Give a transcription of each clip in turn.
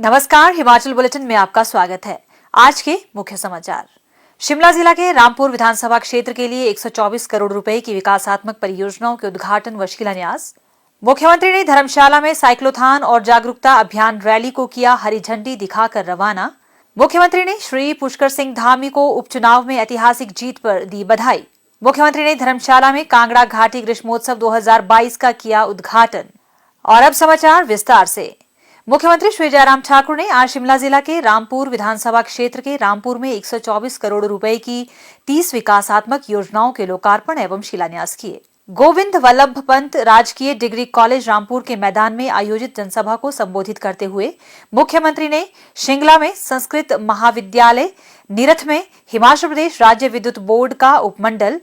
नमस्कार, हिमाचल बुलेटिन में आपका स्वागत है। आज के मुख्य समाचार। शिमला जिला के रामपुर विधानसभा क्षेत्र के लिए 124 करोड़ रुपए की विकासात्मक परियोजनाओं के उद्घाटन व शिलान्यास। मुख्यमंत्री ने धर्मशाला में साइक्लोथॉन और जागरूकता अभियान रैली को किया हरी झंडी दिखाकर रवाना। मुख्यमंत्री ने श्री पुष्कर सिंह धामी को उपचुनाव में ऐतिहासिक जीत पर दी बधाई। मुख्यमंत्री ने धर्मशाला में कांगड़ा घाटी ग्रीष्मोत्सव 2022 का किया उद्घाटन। और अब समाचार विस्तार से। मुख्यमंत्री श्री जयराम ठाकुर ने आज शिमला जिला के रामपुर विधानसभा क्षेत्र के रामपुर में 124 करोड़ रुपए की 30 विकासात्मक योजनाओं के लोकार्पण एवं शिलान्यास किए। गोविंद वल्लभ पंत राजकीय डिग्री कॉलेज रामपुर के मैदान में आयोजित जनसभा को संबोधित करते हुए मुख्यमंत्री ने शिंगला में संस्कृत महाविद्यालय, निरथ में हिमाचल प्रदेश राज्य विद्युत बोर्ड का उपमंडल,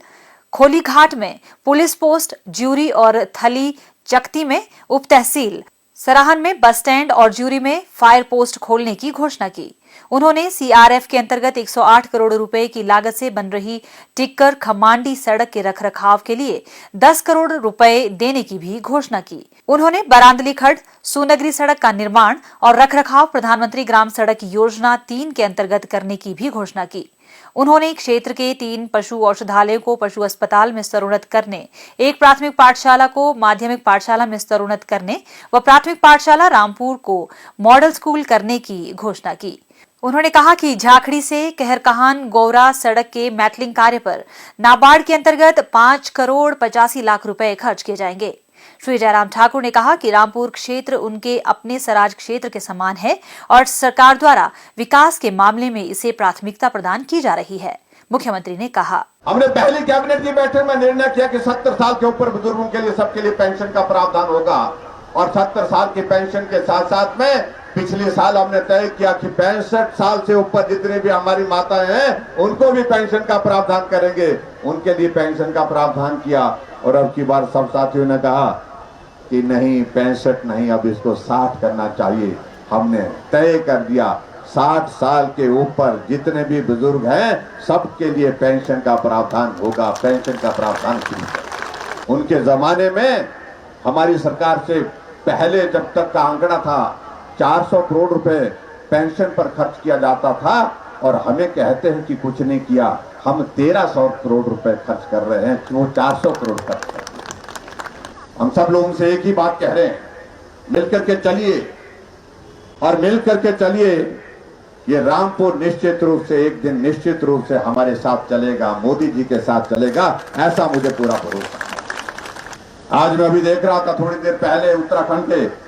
खोलीघाट में पुलिस पोस्ट, ज्यूरी और थली चकती में उप तहसील, सराहन में बस स्टैंड और ज्यूरी में फायर पोस्ट खोलने की घोषणा की। उन्होंने सीआरएफ के अंतर्गत 108 करोड़ रुपए की लागत से बन रही टिक्कर खमांडी सड़क के रखरखाव के लिए 10 करोड़ रुपए देने की भी घोषणा की। उन्होंने बरांदली खड्ड सुनगरी सड़क का निर्माण और रखरखाव प्रधानमंत्री ग्राम सड़क योजना 3 के अंतर्गत करने की भी घोषणा की। उन्होंने क्षेत्र के 3 पशु औषधालयों को पशु अस्पताल में स्तरोन्नत करने, एक प्राथमिक पाठशाला को माध्यमिक पाठशाला में स्तरोन्नत करने व प्राथमिक पाठशाला रामपुर को मॉडल स्कूल करने की घोषणा की। उन्होंने कहा कि झाखड़ी से कहरकहान गौरा सड़क के मैटलिंग कार्य पर नाबार्ड के अंतर्गत 5 करोड़ 85 लाख रुपए खर्च किए जाएंगे। श्री जयराम ठाकुर ने कहा कि रामपुर क्षेत्र उनके अपने स्वराज क्षेत्र के समान है और सरकार द्वारा विकास के मामले में इसे प्राथमिकता प्रदान की जा रही है। मुख्यमंत्री ने कहा, हमने पहली कैबिनेट की बैठक में निर्णय किया कि 70 साल के ऊपर बुजुर्गों के लिए सबके लिए पेंशन का प्रावधान होगा और 70 साल की पेंशन के साथ साथ में पिछले साल हमने तय किया कि 65 साल से ऊपर जितने भी हमारी माताएं हैं उनको भी पेंशन का प्रावधान करेंगे। उनके लिए पेंशन का प्रावधान किया और अब की बार सब साथियों ने कहा कि नहीं 65 नहीं, अब इसको 60 करना चाहिए। हमने तय कर दिया 60 साल के ऊपर जितने भी बुजुर्ग हैं सबके लिए पेंशन का प्रावधान होगा। पेंशन का प्रावधान उनके जमाने में हमारी सरकार से पहले जब तक का आंकड़ा था 400 करोड़ रुपए पेंशन पर खर्च किया जाता था और हमें कहते हैं कि कुछ नहीं किया। हम 1300 करोड़ रुपए खर्च कर रहे हैं, वो 400 करोड़ खर्च कर रहे हैं। हम सब लोगों से एक ही बात कह रहे हैं, मिलकर के चलिए और मिलकर के चलिए। ये रामपुर निश्चित रूप से एक दिन निश्चित रूप से हमारे साथ चलेगा, मोदी जी के साथ चलेगा, ऐसा मुझे पूरा भरोसा है। आज मैं अभी देख रहा था थोड़ी देर पहले उत्तराखंड के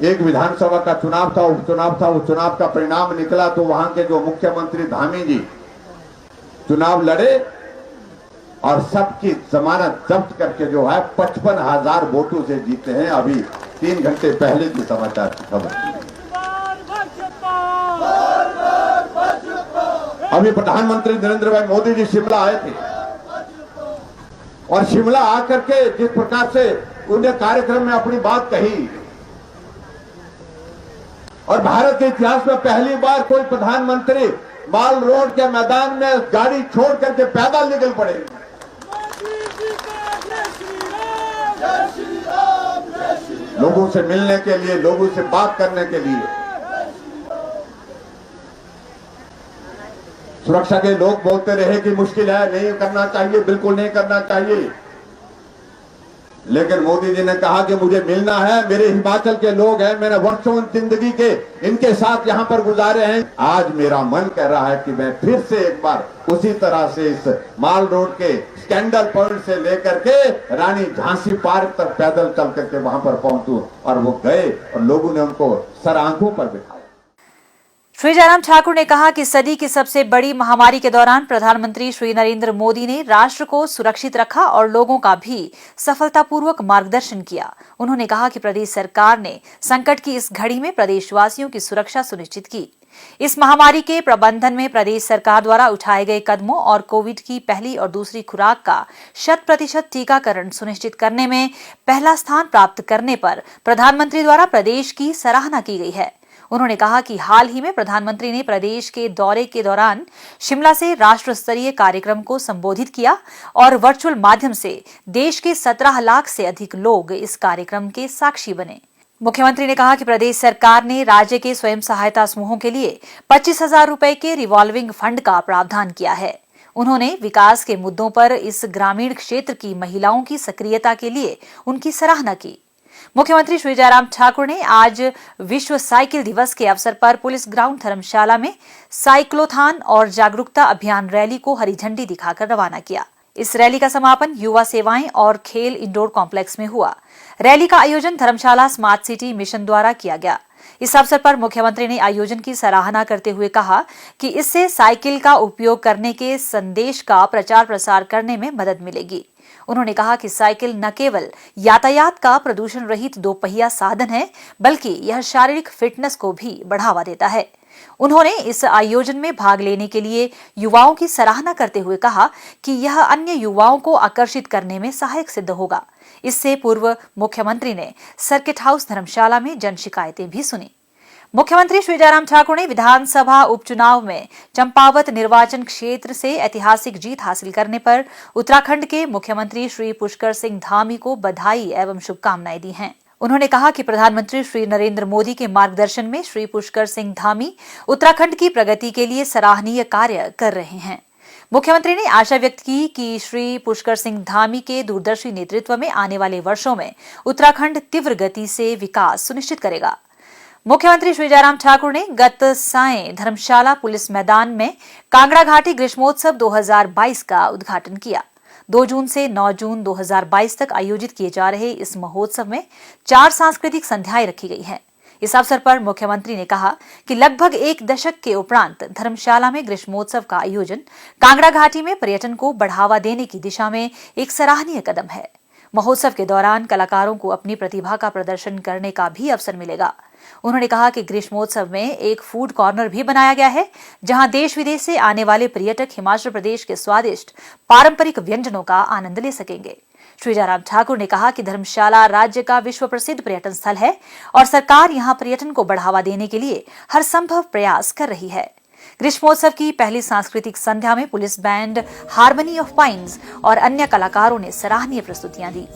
एक विधानसभा का चुनाव था, उपचुनाव था। उस चुनाव का परिणाम निकला तो वहां के जो मुख्यमंत्री धामी जी चुनाव लड़े और सबकी जमानत जब्त करके जो है 55,000 वोटों से जीते हैं। अभी 3 घंटे पहले की समाचार की खबर। अभी प्रधानमंत्री नरेंद्र भाई मोदी जी शिमला आए थे और शिमला आकर के जिस प्रकार से उन्हें कार्यक्रम में अपनी बात कही और भारत के इतिहास में पहली बार कोई प्रधानमंत्री माल रोड के मैदान में गाड़ी छोड़ करके पैदल निकल पड़े। लोगों से मिलने के लिए, लोगों से बात करने के लिए। सुरक्षा के लोग बोलते रहे कि मुश्किल है, नहीं करना चाहिए, बिल्कुल नहीं करना चाहिए, लेकिन मोदी जी ने कहा कि मुझे मिलना है। मेरे हिमाचल के लोग हैं, मैंने वर्षों जिंदगी के इनके साथ यहां पर गुजारे हैं। आज मेरा मन कह रहा है कि मैं फिर से एक बार उसी तरह से इस माल रोड के स्कैंडल पॉइंट से लेकर के रानी झांसी पार्क तक पैदल चल करके वहां पर पहुंचूं। और वो गए और लोगों ने उनको सर आंखों पर बिठाया। श्री जयराम ठाकुर ने कहा कि सदी की सबसे बड़ी महामारी के दौरान प्रधानमंत्री श्री नरेंद्र मोदी ने राष्ट्र को सुरक्षित रखा और लोगों का भी सफलतापूर्वक मार्गदर्शन किया। उन्होंने कहा कि प्रदेश सरकार ने संकट की इस घड़ी में प्रदेशवासियों की सुरक्षा सुनिश्चित की। इस महामारी के प्रबंधन में प्रदेश सरकार द्वारा उठाए गए कदमों और कोविड की पहली और दूसरी खुराक का 100% टीकाकरण सुनिश्चित करने में पहला स्थान प्राप्त करने पर प्रधानमंत्री द्वारा प्रदेश की सराहना की गई है। उन्होंने कहा कि हाल ही में प्रधानमंत्री ने प्रदेश के दौरे के दौरान शिमला से राष्ट्र स्तरीय कार्यक्रम को संबोधित किया और वर्चुअल माध्यम से देश के 17 लाख से अधिक लोग इस कार्यक्रम के साक्षी बने। मुख्यमंत्री ने कहा कि प्रदेश सरकार ने राज्य के स्वयं सहायता समूहों के लिए 25,000 रुपए के रिवॉल्विंग फंड का प्रावधान किया है। उन्होंने विकास के मुद्दों पर इस ग्रामीण क्षेत्र की महिलाओं की सक्रियता के लिए उनकी सराहना की। मुख्यमंत्री श्री जयराम ठाकुर ने आज विश्व साइकिल दिवस के अवसर पर पुलिस ग्राउंड धर्मशाला में साइक्लोथॉन और जागरूकता अभियान रैली को हरी झंडी दिखाकर रवाना किया। इस रैली का समापन युवा सेवाएं और खेल इंडोर कॉम्प्लेक्स में हुआ। रैली का आयोजन धर्मशाला स्मार्ट सिटी मिशन द्वारा किया गया। इस अवसर पर मुख्यमंत्री ने आयोजन की सराहना करते हुए कहा कि इससे साइकिल का उपयोग करने के संदेश का प्रचार प्रसार करने में मदद मिलेगी। उन्होंने कहा कि साइकिल न केवल यातायात का प्रदूषण रहित दोपहिया साधन है, बल्कि यह शारीरिक फिटनेस को भी बढ़ावा देता है। उन्होंने इस आयोजन में भाग लेने के लिए युवाओं की सराहना करते हुए कहा कि यह अन्य युवाओं को आकर्षित करने में सहायक सिद्ध होगा। इससे पूर्व मुख्यमंत्री ने सर्किट हाउस धर्मशाला में जन शिकायतें भी सुनी। मुख्यमंत्री श्री जयराम ठाकुर ने विधानसभा उपचुनाव में चंपावत निर्वाचन क्षेत्र से ऐतिहासिक जीत हासिल करने पर उत्तराखंड के मुख्यमंत्री श्री पुष्कर सिंह धामी को बधाई एवं शुभकामनाएं दी हैं। उन्होंने कहा कि प्रधानमंत्री श्री नरेंद्र मोदी के मार्गदर्शन में श्री पुष्कर सिंह धामी उत्तराखंड की प्रगति के लिए सराहनीय कार्य कर रहे हैं। मुख्यमंत्री ने आशा व्यक्त की कि श्री पुष्कर सिंह धामी के दूरदर्शी नेतृत्व में आने वाले वर्षों में उत्तराखंड तीव्र गति से विकास सुनिश्चित करेगा। मुख्यमंत्री श्री जयराम ठाकुर ने गत सायं धर्मशाला पुलिस मैदान में कांगड़ा घाटी ग्रीष्मोत्सव 2022 का उद्घाटन किया। 2 जून से 9 जून 2022 तक आयोजित किए जा रहे इस महोत्सव में 4 सांस्कृतिक संध्याएं रखी गई हैं। इस अवसर पर मुख्यमंत्री ने कहा कि लगभग 1 दशक के उपरांत धर्मशाला में ग्रीष्मोत्सव का आयोजन कांगड़ा घाटी में पर्यटन को बढ़ावा देने की दिशा में एक सराहनीय कदम है। महोत्सव के दौरान कलाकारों को अपनी प्रतिभा का प्रदर्शन करने का भी अवसर मिलेगा। उन्होंने कहा कि ग्रीष्मोत्सव में एक फूड कॉर्नर भी बनाया गया है, जहां देश विदेश से आने वाले पर्यटक हिमाचल प्रदेश के स्वादिष्ट पारंपरिक व्यंजनों का आनंद ले सकेंगे। श्री जयराम ठाकुर ने कहा कि धर्मशाला राज्य का विश्व प्रसिद्ध पर्यटन स्थल है और सरकार यहां पर्यटन को बढ़ावा देने के लिए हर संभव प्रयास कर रही है। ग्रीष्मोत्सव की पहली सांस्कृतिक संध्या में police band harmony of pines और अन्य कलाकारों ने सराहनीय प्रस्तुतियां दी।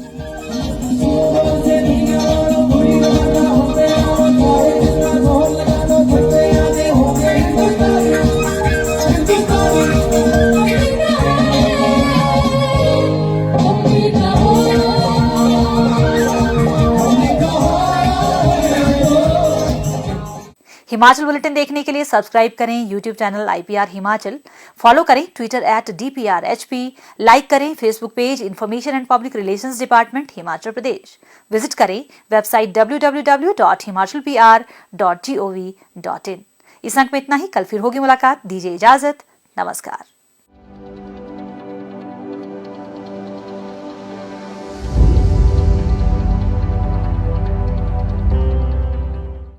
हिमाचल बुलेटिन देखने के लिए सब्सक्राइब करें YouTube channel IPR Himachal, follow करें ट्विटर @DPRHP, लाइक करें Facebook page information and public relations department Himachal Pradesh, visit करें वेबसाइट www.himachalpr.gov.in। इस अंक में इतना ही। कल फिर होगी मुलाकात। दीजिए इजाजत। नमस्कार।